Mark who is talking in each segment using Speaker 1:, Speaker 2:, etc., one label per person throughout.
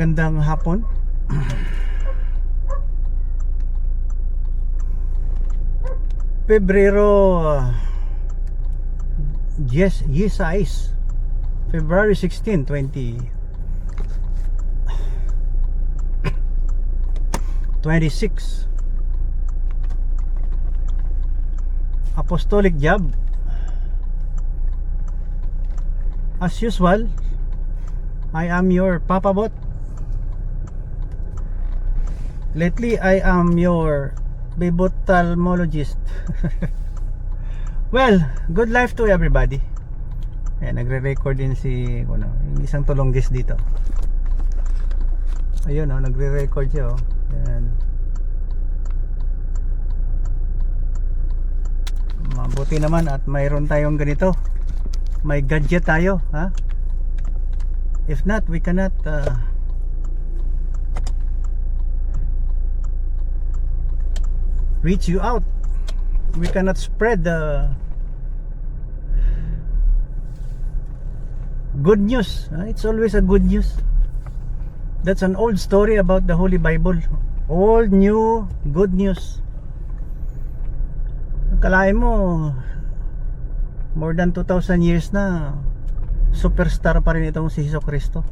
Speaker 1: Magandang hapon. Pebrero 16 February 16, 2026. Apostolic job. As usual, I am your Papa Bot. Lately, I am your Bibothalmologist. Well, good life to everybody. Ayan, nagre-record din si yung isang tulonggis dito. Ayun, nagre-record siya. Ayan. Mabuti naman at mayroon tayong ganito. May gadget tayo, ha? If not, we cannot reach you out. We cannot spread the good news. It's always a good news. That's an old story about the Holy Bible. Old, new, good news. Kalahin mo, more than 2,000 years na, superstar pa rin itong si Jesucristo.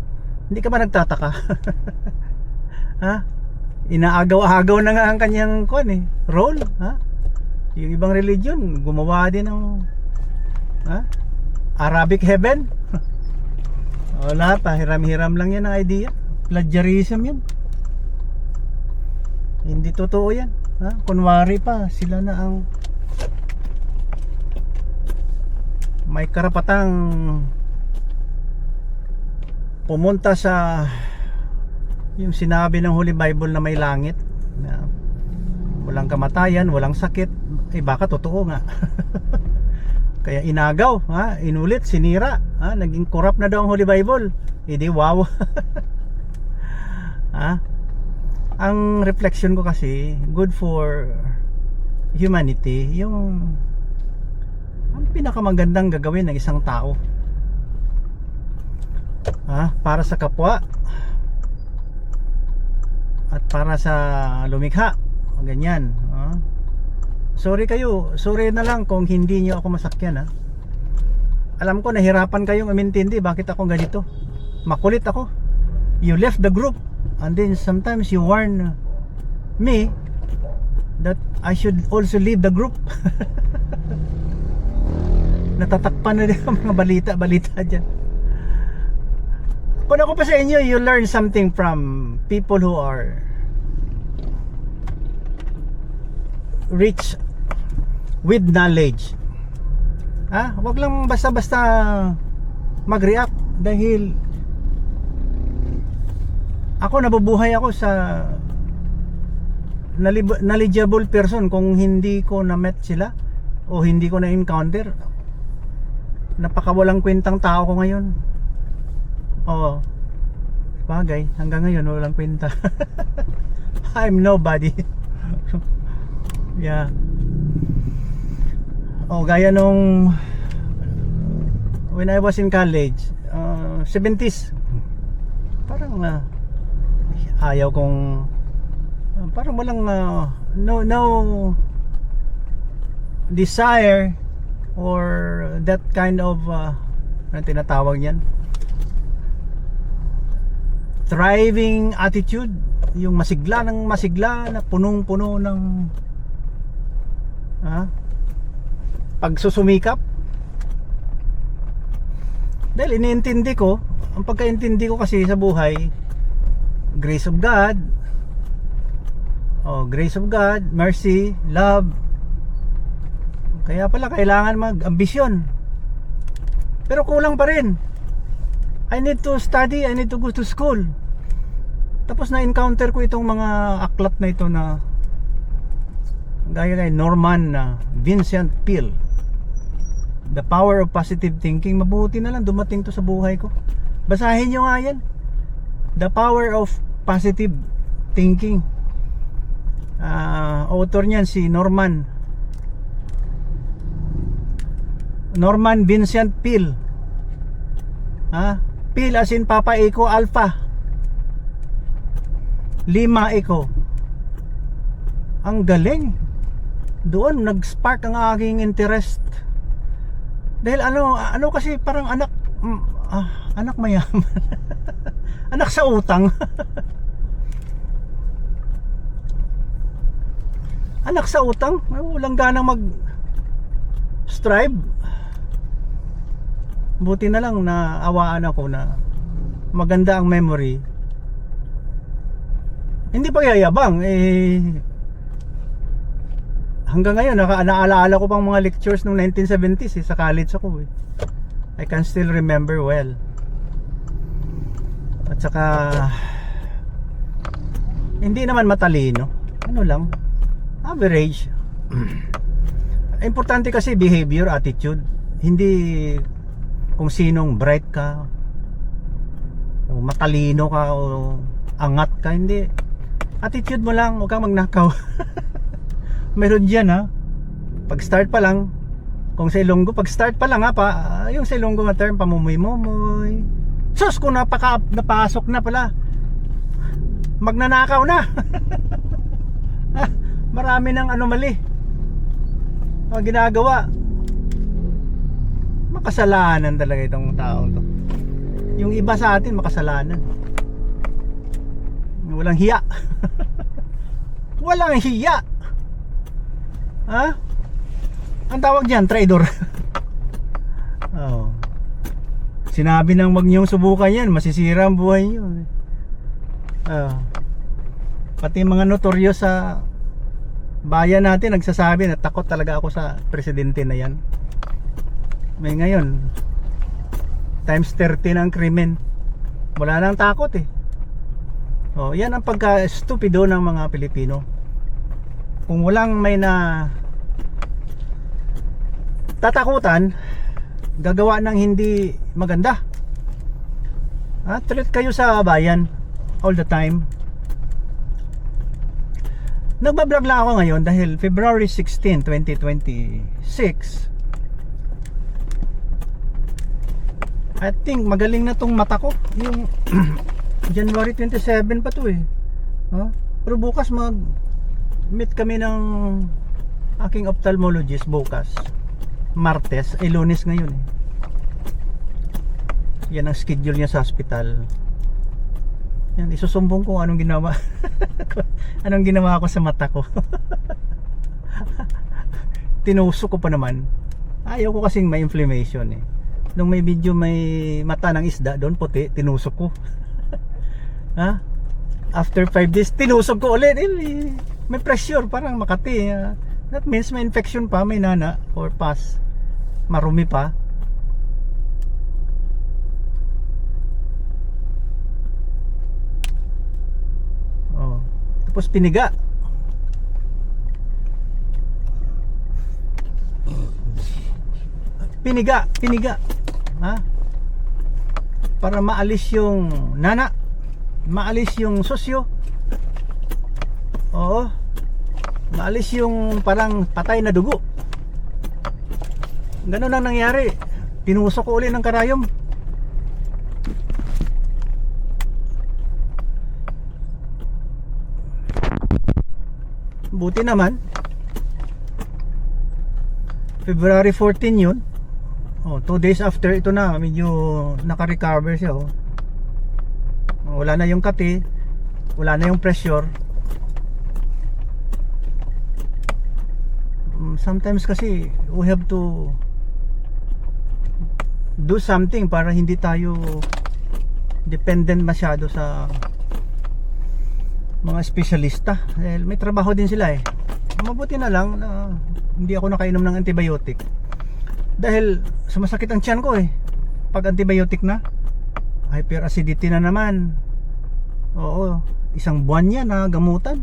Speaker 1: Hindi ka ba nagtataka? Ha? Inaagaw-agaw na nga ang kanyang role, ha? Yung ibang religion gumawa din ng Arabic heaven. Wala pa, hiram-hiram lang yan ang idea. Plagiarism yan. Hindi totoo yan, ha? Kunwari pa sila na ang may karapatang pumunta sa yung sinabi ng Holy Bible na may langit, na walang kamatayan, walang sakit. Baka totoo nga. Kaya inagaw, inulit, sinira, naging corrupt na daw ang Holy Bible. Di wow. Ang reflection ko kasi, good for humanity, yung ang pinakamagandang gagawin ng isang tao, para sa kapwa at para sa lumikha, ganyan. Sorry na lang kung hindi nyo ako masakyan, Alam ko nahirapan kayong umintindi bakit ako ganito. Makulit ako. You left the group and then sometimes you warn me that I should also leave the group. Natatakpan na din ang mga balita dyan. Kung ako pa sa inyo, you learn something from people who are rich with knowledge. Wag lang basta-basta mag-react, dahil ako nabubuhay ako sa knowledgeable person. Kung hindi ko na-met sila o hindi ko na-encounter, napakawalang kwentang tao ko ngayon. Bagay, hanggang ngayon walang kwenta. I'm nobody. Yeah. Gaya nung when I was in college, 70s, parang ayaw kong, parang walang no desire or that kind of ano tinatawag niyan, thriving attitude, yung masigla na punong-puno ng pagsusumikap. Dahil iniintindi ko, ang pagkaintindi ko kasi sa buhay, grace of God, mercy, love. Kaya pala kailangan mag-ambisyon, pero kulang pa rin. I need to study, I need to go to school. Tapos na-encounter ko itong mga aklat na ito na gaya kay Norman Vincent Peale, The Power of Positive Thinking. Mabuti na lang dumating to sa buhay ko. Basahin nyo nga yan, The Power of Positive Thinking. Author niyan si Norman Vincent Peale. Peale as in Papa Echo Alpha. Lima Eco. Ang galing. Doon nag-spark ang aking interest. Dahil ano kasi parang anak mayaman. Anak sa utang. Anak sa utang, walang ganang strive. Buti na lang na awaan ako na maganda ang memory. Hindi pa yayabang hanggang ngayon naaalala ko pang mga lectures noong 1970s sa college ako I can still remember well. At saka hindi naman matalino, ano lang, average. Importante kasi behavior, attitude. Hindi kung sinong bright ka o matalino ka o angat ka, hindi. Attitude mo lang, huwag kang magnakaw. Meron dyan pag start pa lang, kung sa Ilonggo, pag start pa lang yung sa Ilonggo nga term, pamumoy-momoy. Sus, kung napasok na pala, magnanakaw na. Marami ng anomaly ang ginagawa. Makasalanan talaga itong taong to. Yung iba sa atin makasalanan. Walang hiya. Walang hiya. Ang tawag diyan, traidor. Sinabi nang wag niyong subukan yan, masisira ang buhay niyo. Pati mga notoryo sa bayan natin nagsasabi na takot talaga ako sa presidente na yan. May ngayon times 30 ang krimen. Wala nang takot yan ang pagka-stupido ng mga Pilipino. Kung walang may na tatakutan, gagawa ng hindi maganda. Threat kayo sa bayan all the time. Nagbablog lang ako ngayon dahil February 16, 2026, I think magaling na tong mata ko. Yung January 27 pa to pero bukas meet kami ng aking ophthalmologist bukas, Martes, Lunes ngayon yan ang schedule niya sa hospital. Yan, isusumbong ko anong ginawa. Anong ginawa ko sa mata ko. Tinusok ko pa naman. Ayaw ko kasing may inflammation nung may video may mata ng isda doon puti, tinusok ko. After 5 days tinusok ko ulit. May pressure, parang Makati. That means may infection pa, may nana or pus, marumi pa. Tapos piniga. Piniga para maalis yung nana, maalis yung sosyo. Maalis yung parang patay na dugo. Ganun ang nangyari. Tinusok ko ulit ng karayom. Buti naman February 14 yun. 2 days after ito na medyo naka-recover siya. Wala na yung kati, wala na yung pressure. Sometimes kasi we have to do something para hindi tayo dependent masyado sa mga espesyalista. Dahil may trabaho din sila Mabuti na lang na hindi ako nakainom ng antibiotic. Dahil sumasakit ang tiyan ko pag antibiotic na. Hyperacidity na naman. Isang buwan yan na gamutan.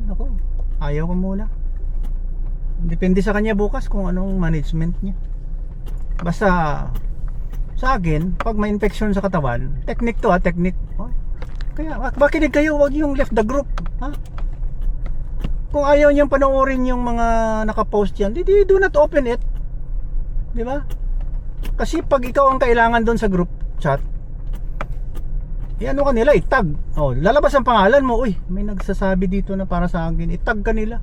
Speaker 1: Ayaw ko muna. Depende sa kanya bukas kung anong management niya. Basta sa akin, pag may infection sa katawan, technique to technique. Kaya makinig kayo, wag yung left the group. Kung ayaw niyang panoorin yung mga nakapost yan, do not open it. Di ba? Kasi pag ikaw ang kailangan doon sa group chat, ano kanila, itag. Oh, lalabas ang pangalan mo. Uy, may nagsasabi dito na para sa akin. Itag kanila.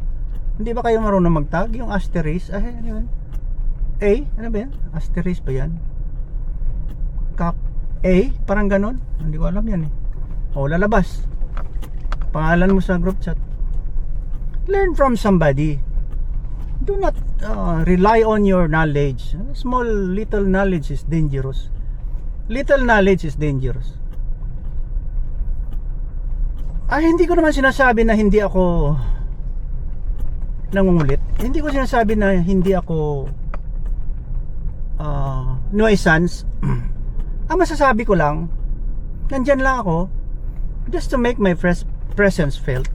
Speaker 1: Hindi ba kayo marunong magtag? Yung asterisk, ano yun? A? Ano ba yan? Asterisk ba yan? Cap A? Parang ganon. Hindi ko alam yan eh. Oh, lalabas. Pangalan mo sa group chat. Learn from somebody. Do not rely on your knowledge. Small little knowledge is dangerous. Little knowledge is dangerous. Hindi ko naman sinasabi na hindi ako nangungulit. Hindi ko sinasabi na hindi ako nuisance. Ang masasabi ko lang, nandyan lang ako just to make my presence felt.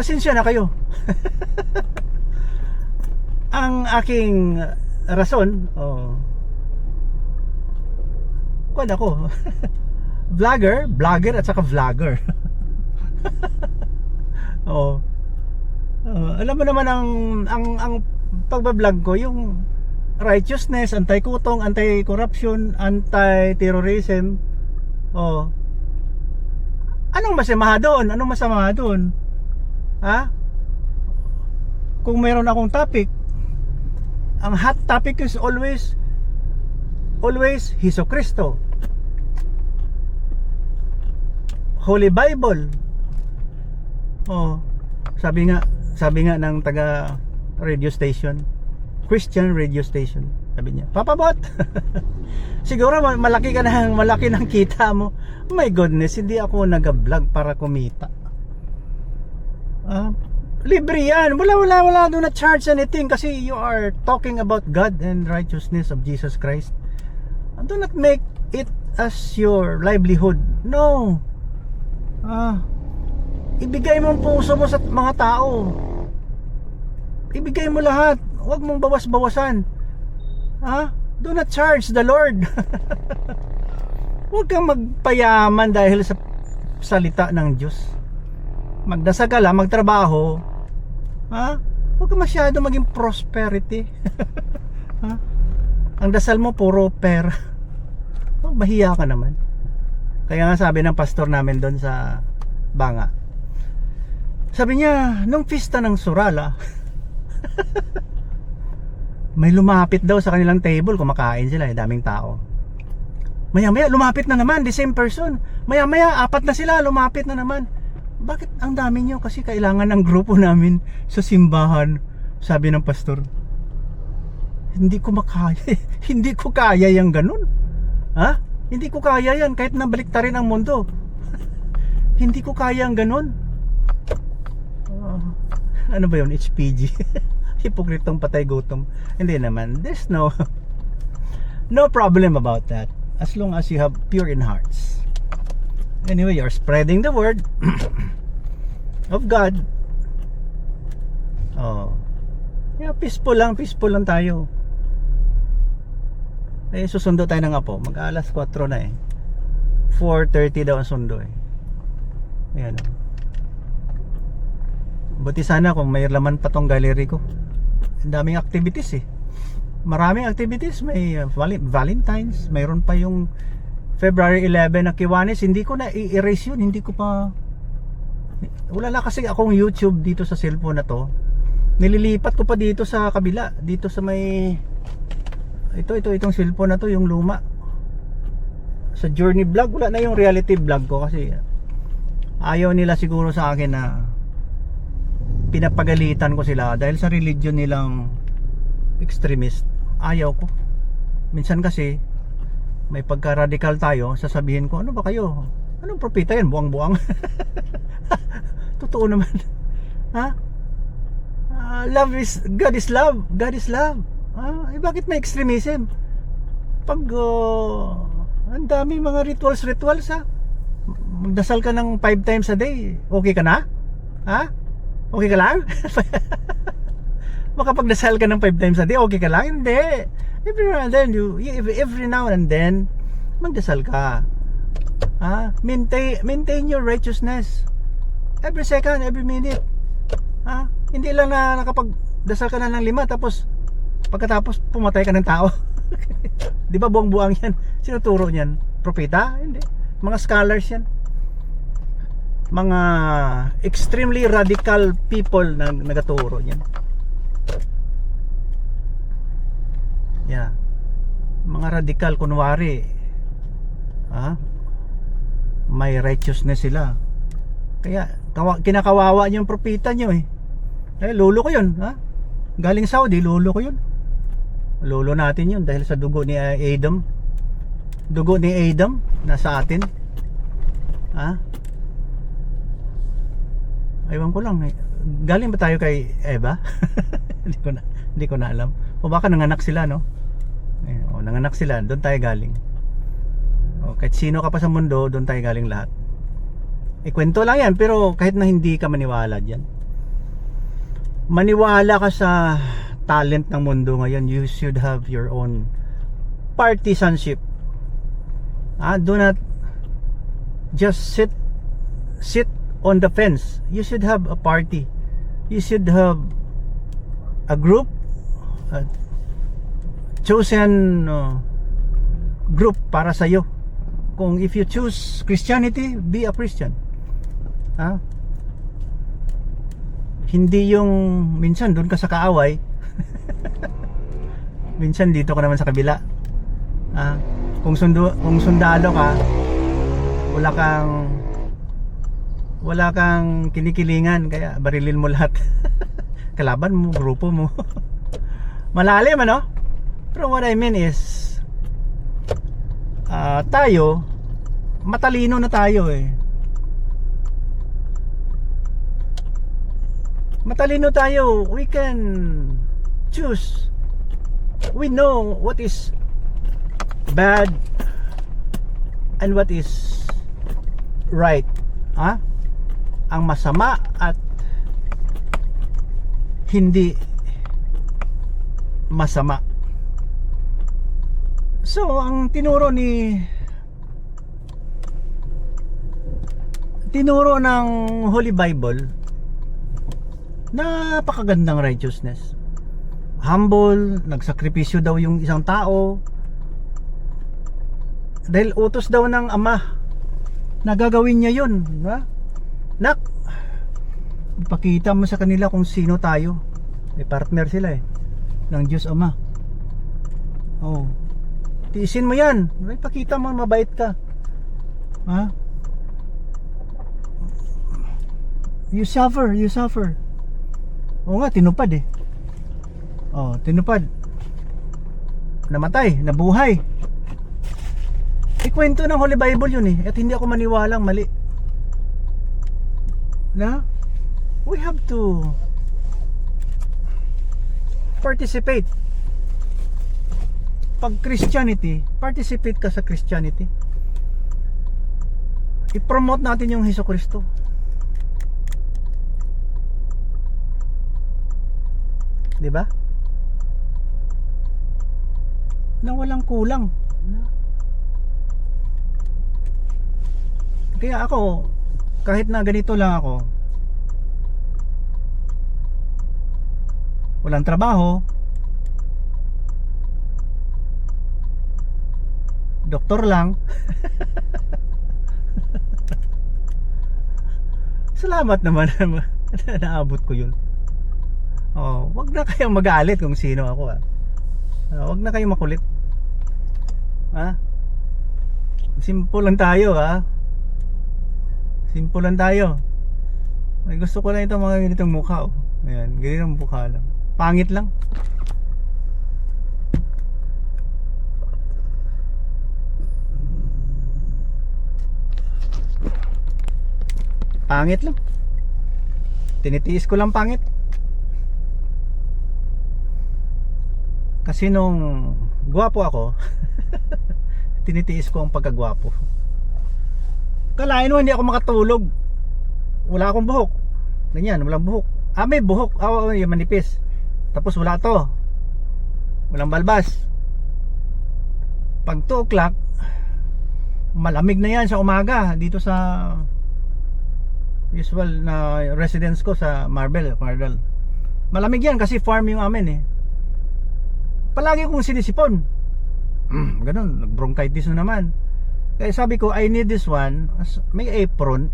Speaker 1: Pasensya na kayo. Ang aking rason, kung ako vlogger at saka vlogger. Alam mo naman ang pagbablog ko, yung righteousness, anti-kutong, anti-corruption, anti-terrorism. Anong masama doon? Anong masama doon? Kung meron akong topic, ang hot topic is always Hesus Kristo, Holy Bible. Sabi nga ng taga radio station, Christian radio station, sabi niya, papabot. Siguro malaki ng kita mo. Oh my goodness, hindi ako nag-vlog para kumita. Libre yan. Wala do not charge anything kasi you are talking about God and righteousness of Jesus Christ. Do not make it as your livelihood. No. Ibigay mo ang puso mo sa mga tao. Ibigay mo lahat. Huwag mong bawas-bawasan. Do not charge the Lord. Huwag kang magpayaman dahil sa salita ng Diyos. Magdasal ka lang, magtrabaho. Huwag kang masyado maging prosperity. Ang dasal mo puro pera. Mahiya ka naman. Kaya nga sabi ng pastor namin doon sa Banga, sabi niya, nung pista ng Surala, may lumapit daw sa kanilang table, kumakain sila, daming tao. Maya-maya lumapit na naman, the same person. Maya-maya 4 na sila, lumapit na naman. Bakit ang dami nyo? Kasi kailangan ng grupo namin sa simbahan, sabi ng pastor. Hindi ko makaya. Hindi ko kaya yung ganun. Hindi ko kaya yan kahit nabaliktarin ang mundo. Hindi ko kaya ang ganun. Ano ba yun? HPG. Hipokritong patay gutom. Hindi naman. There's no problem about that as long as you have pure in hearts. Anyway, you're spreading the word of God. Yeah, peaceful lang tayo. Susundo tayo ng apo. Mag-alas 4 na 4:30 daw ang sundo Ayan. Buti sana kung may laman pa tong gallery ko. Ang daming activities Maraming activities. May Valentine's, mayroon pa yung February 11 na Kiwanis. Hindi ko na i-erase yun. Hindi ko pa. Wala na kasi akong YouTube dito sa cellphone na to. Nililipat ko pa dito sa kabila. Dito sa may itong cellphone na to, yung luma. Sa journey vlog, wala na yung reality vlog ko kasi ayaw nila siguro sa akin na pinapagalitan ko sila dahil sa religion nilang extremist. Ayaw ko. Minsan kasi may pagka-radical tayo, sasabihin ko, ano ba kayo? Anong propeta yan? Buang-buang. Totoo naman. God is love. God is love. Bakit may extremism? Pag ang dami mga rituals magdasal ka ng 5 times a day, okay ka na? Okay ka lang? Makapagdasal ka ng 5 times a day, okay ka lang? Hindi. Every now and then magdasal ka. Maintain your righteousness every second, every minute. Hindi lang na nakapagdasal ka na ng 5 tapos pagkatapos pumatay ka ng tao. Di ba buwang-buwang yan? Sino turo niyan? Propeta? Hindi. Mga scholars yan. Mga extremely radical people na nagaturo niyan. Yeah. Mga radical, kunwari, may righteousness sila. Kaya kinakawawa niyo yung propeta niyo eh. Lolo ko yun, galing Saudi, lolo ko yun. Lolo natin yun dahil sa dugo ni Adam. Dugo ni Adam nasa atin. Ewan ko lang eh. Galing ba tayo kay Eva? Hindi ko na alam. O baka nanganak sila, no? Nanganak sila, doon tayo galing. Kahit sino ka pa sa mundo, doon tayo galing lahat. Kwento lang yan, pero kahit na hindi ka maniwala dyan, maniwala ka sa talent ng mundo ngayon, you should have your own partisanship. Do not just sit on the fence. You should have a party. You should have a group, a chosen group para sa iyo. Kung if you choose Christianity, be a Christian. Hindi yung minsan doon ka sa kaaway. Minsan dito ka naman sa kabila. Kung sundalo ka, wala kang kinikilingan, kaya barilin mo lahat. Kalaban mo, grupo mo. Malalim, ano? Pero what I mean is, tayo, matalino na tayo eh. Matalino tayo. We can choose. We know what is bad and what is right. Ang masama at hindi masama. So, ang tinuro ng Holy Bible, napakagandang righteousness. Humble, nagsakripisyo daw yung isang tao dahil utos daw ng Ama na gagawin niya yun. Nak, ipakita mo sa kanila kung sino tayo. May partner sila eh, ng Diyos Ama. Tiisin mo yan. Ipakita mo mabait ka. You suffer. Oo nga, tinupad eh. Tinupad. Namatay, nabuhay. Ikwento ng Holy Bible yun eh. At hindi ako maniwalang mali. We have to participate. Pag Christianity, participate ka sa Christianity. I-promote natin yung Hesukristo. Diba? Na walang kulang. Kaya ako, kahit na ganito lang ako, walang trabaho, doktor lang. Salamat naman na naabot ko yun. Wag na kayong magalit kung sino ako. Wag na kayong makulit. Simple lang tayo. Simple lang tayo. May gusto ko lang ito mga ganitong mukha. Ayan, ganitong mukha lang. Pangit lang. Pangit lang. Tinitiis ko lang pangit. Kasi nung gwapo ako, tinitiis ko ang pagkagwapo. Kalain mo hindi ako makatulog. Wala akong buhok. Ganyan, walang buhok. May buhok. Yung manipis. Tapos wala to. Walang balbas. Pag 2 o'clock, malamig na yan sa umaga. Dito sa usual na residence ko sa Marbel. Malamig yan kasi farm yung amin eh. Palagi kong sinisipon. Ganun, nag-bronchitis na naman. Kaya sabi ko, I need this one. May apron.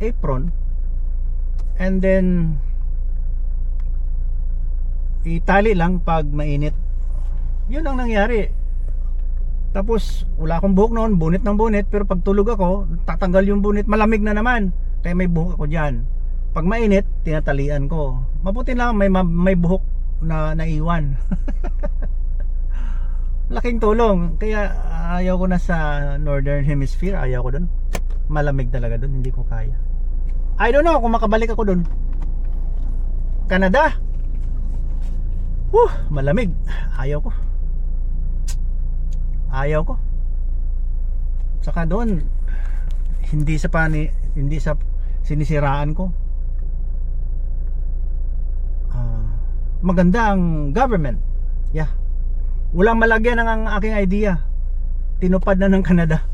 Speaker 1: And then itali lang pag mainit. Yun ang nangyari. Tapos wala akong buhok noon, bunit ng bunit. Pero pag tulog ako, tatanggal yung bunit, malamig na naman. Kaya may buhok ako dyan. Pag mainit, tinatalian ko. Mabuti lang may buhok na naiwan. Laking tulong. Kaya ayaw ko na sa Northern Hemisphere. Ayaw ko dun. Malamig talaga dun. Hindi ko kaya. I don't know kung makabalik ako dun. Canada. Malamig. Ayaw ko. Saka doon hindi sa sinisiraan ko. Maganda ang government. Yeah. Walang malagyan ng aking idea. Tinupad na ng Canada.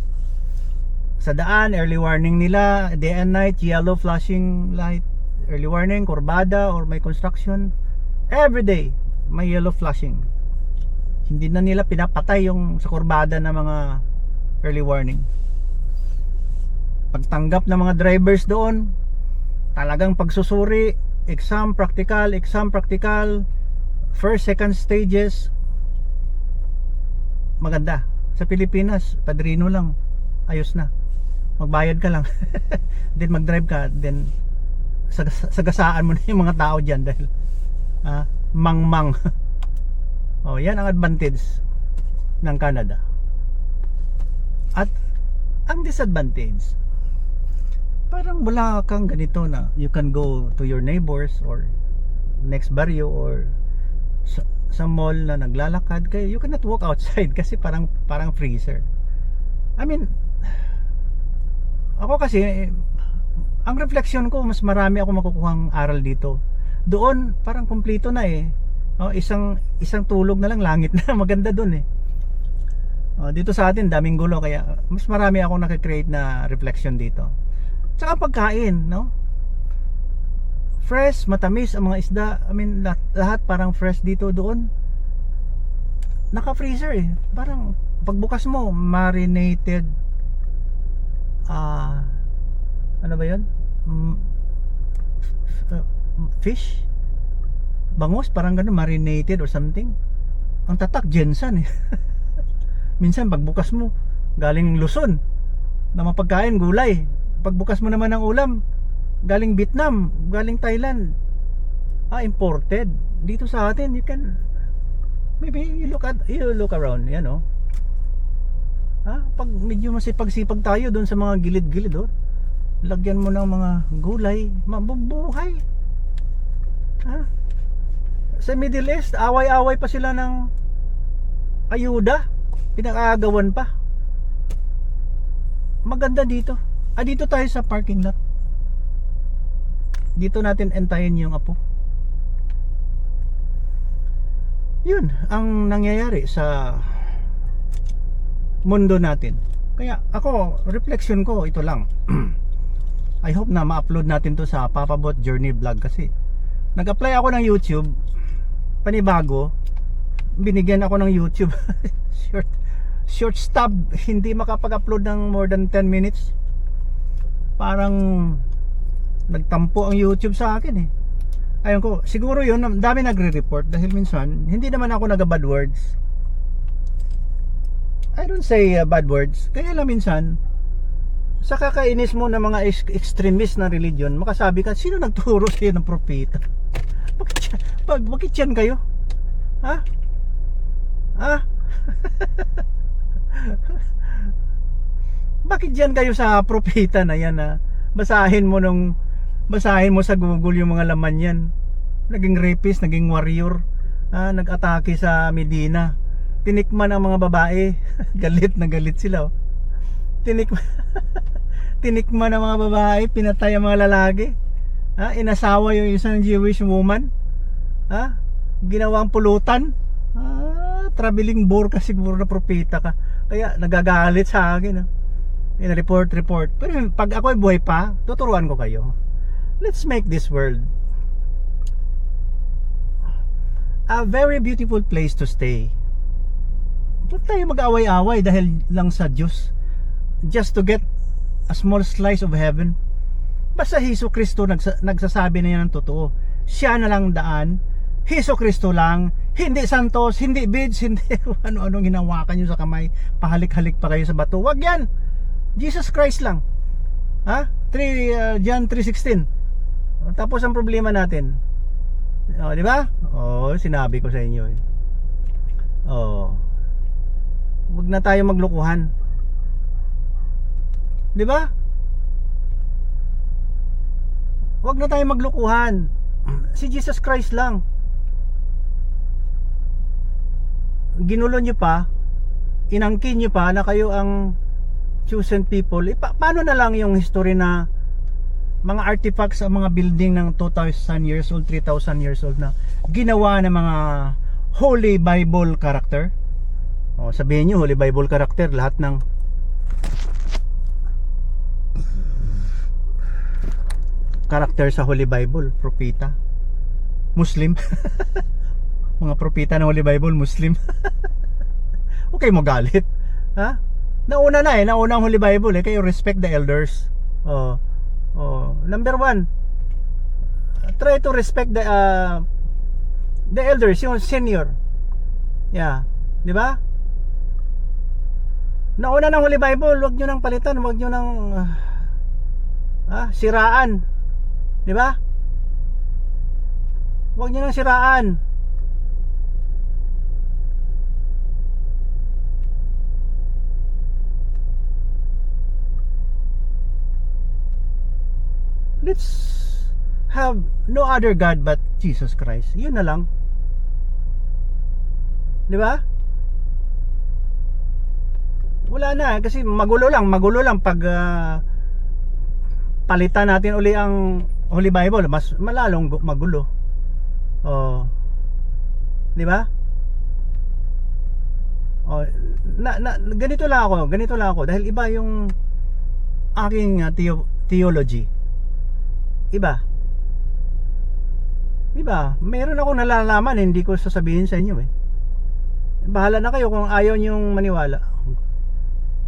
Speaker 1: Sa daan, early warning nila, day and night, yellow flashing light, early warning, kurbada or may construction. Every day, may yellow flashing. Hindi na nila pinapatay yung sa kurbada na mga early warning. Pagtanggap ng mga drivers doon, talagang pagsusuri, exam practical, first, second stages. Maganda. Sa Pilipinas, padrino lang, ayos na. Magbayad ka lang. Then mag-drive ka, then sagasaan mo na yung mga tao dyan dahil mang-mang. Yan ang advantage ng Canada. At ang disadvantage, parang wala kang ganito na you can go to your neighbors or next barrio or sa mall na naglalakad kayo. You cannot walk outside kasi parang freezer. I mean, ako kasi ang reflection ko, mas marami ako makukuhang aral dito. Doon parang kumpleto na eh. Isang tulog na lang, langit na. Maganda doon eh. Dito sa atin daming gulo, kaya mas marami ako nakikreate na reflection dito. Tsaka pagkain, no? Fresh, matamis ang mga isda. I mean, lahat parang fresh dito. Doon naka-freezer eh. Parang pagbukas mo, marinated ano ba yun? Fish? Bangus? Parang gano'n, marinated or something. Ang tatak, Jensen eh. Minsan pagbukas mo, galing Luzon na mapagkain, gulay. Pagbukas mo naman ng ulam, galing Vietnam, galing Thailand. Imported. Dito sa atin, you can maybe you look around, yan oh. Pag medyo masipag-sipag tayo doon sa mga gilid-gilid oh. Lagyan mo ng mga gulay, mabubuhay. Sa Middle East, away-away pa sila ng ayuda, pinakaagawan pa. Maganda dito. Dito tayo sa parking lot. Dito natin entayin yung apo. Yun ang nangyayari sa mundo natin. Kaya ako, reflection ko ito lang. I hope na ma-upload natin to sa Papabot Journey Vlog kasi nag-apply ako ng YouTube, panibago, binigyan ako ng YouTube short stub, hindi makapag-upload ng more than 10 minutes. Parang nagtampo ang YouTube sa akin eh. Ayun ko, siguro yun, dami nagre-report dahil minsan hindi naman ako nag-bad words. I don't say bad words. Kaya lang minsan sa kakainis mo ng mga extremist na religion, makasabi ka, sino nagturo sa iyo ng propeta? Bakit yan kayo? Bakit yan kayo sa propeta na yan basahin mo sa Google yung mga laman yan. Naging rapist, naging warrior, nag-atake sa Medina, tinikman ang mga babae. Galit na galit sila oh. Tinikman ang mga babae, pinatay ang mga lalaki, inasawa yung isang Jewish woman, ginawang pulutan. Traveling bore ka siguro na propeta ka, kaya nagagalit sa akin report. Pero pag ako ay buhay pa, tuturuan ko kayo. Let's make this world a very beautiful place to stay. Huwag tayo mag-away-away dahil lang sa Diyos. Just to get a small slice of heaven. Basta Hesus Kristo nagsasabi na yan ng totoo. Siya na lang daan. Hesus Kristo lang. Hindi santos, hindi beads, hindi ano-anong hinawakan nyo sa kamay. Pahalik-halik pa kayo sa bato. Wag yan. Jesus Christ lang. Ha? John 3:16. Tapos ang problema natin. Di ba? Sinabi ko sa inyo. Wag na tayo maglukuhan. Di ba? Wag na tayo maglukuhan. Si Jesus Christ lang. Ginulo nyo pa, inangkin nyo pa na kayo ang chosen people. Paano na lang yung history na mga artifacts sa mga building ng 2,000 years old, 3,000 years old na ginawa ng mga Holy Bible character? Sabihin nyo, Holy Bible character, lahat ng character sa Holy Bible, propeta, Muslim. Mga propeta ng Holy Bible, Muslim. Okay mo galit, ha? Nauna ang Holy Bible kayo respect the elders. Number 1, try to respect the elders, yung senior. Yeah, di ba? Nauna ng Holy Bible, wag nyo nang palitan, wag nyo nang siraan. Di ba? Wag nyo nang siraan. Let's have no other God but Jesus Christ. Yun na lang. Di ba? Wala na kasi magulo lang pag palitan natin uli ang Holy Bible, mas malalong magulo. Di ba? Ganito lang ako dahil iba yung aking theology. Iba. Meron akong nalalaman, hindi ko sasabihin sa inyo Bahala na kayo kung ayaw niyong maniwala.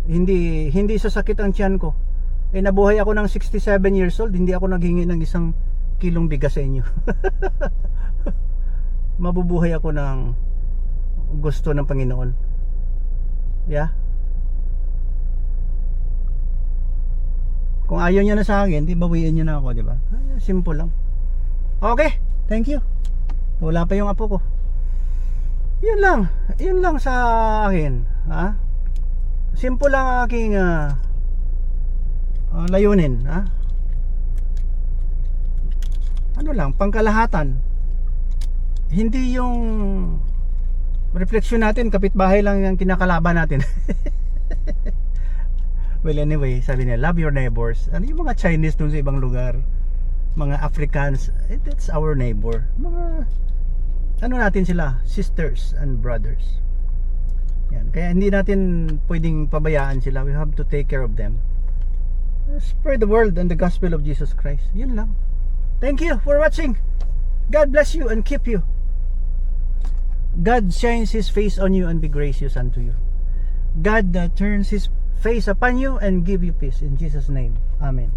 Speaker 1: Hindi sasakit ang tiyan ko. Nabuhay ako ng 67 years old, hindi ako naghingi ng 1 kilong bigas sa inyo. Mabubuhay ako ng gusto ng Panginoon. Yeah. Kung ayaw niya na sa akin, di bawiin niyo na ako, di ba? Simple lang. Okay, thank you. Wala pa yung apo ko. Yun lang sa akin, ha? Simple lang ang aking layunin, ha? Ano lang, pangkalahatan. Hindi yung refleksyon natin, kapitbahay lang yung kinakalaban natin. Well, anyway, sabi niya, love your neighbors. Ano yung mga Chinese dun sa ibang lugar? Mga Africans, that's our neighbor. Mga, ano natin sila? Sisters and brothers. Yan. Kaya hindi natin pwedeng pabayaan sila. We have to take care of them. Spread the word and the gospel of Jesus Christ. Yun lang. Thank you for watching. God bless you and keep you. God shines His face on you and be gracious unto you. God turns His face upon you and give you peace in Jesus' name. Amen.